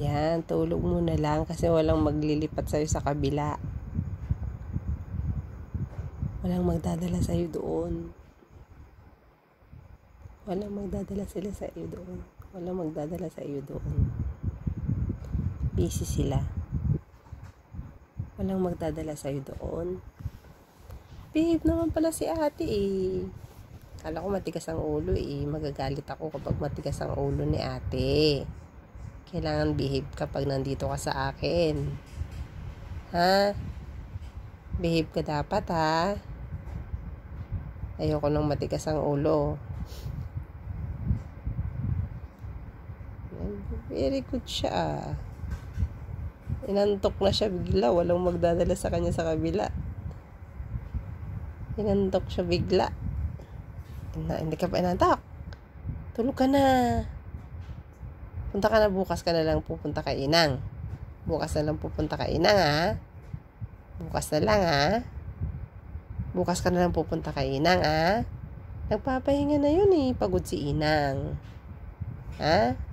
Yan, tulog muna lang kasi walang maglilipat sa'yo sa kabila. Walang magdadala sa'yo doon. Walang magdadala sila sa iyo doon. Walang magdadala sa iyo doon. Busy sila. Walang magdadala sa iyo doon. Babe naman pala si ate eh. Kala ko matigas ang ulo eh. Magagalit ako kapag matigas ang ulo ni ate. Kailangan behave kapag nandito ka sa akin. Ha? Behave ka dapat ha. Ayoko nang matigas ang ulo. Very good siya. Inantok na siya bigla. Walang magdadala sa kanya sa kabila. Inantok siya bigla. Hindi ka pa inantok. Tulog ka na. Punta ka na bukas ka na lang pupunta kay Inang. Bukas na lang pupunta kay Inang ha. Bukas na lang ha. Bukas ka na lang pupunta kay Inang ha. Nagpapahinga na yun eh. Pagod si Inang. Ha?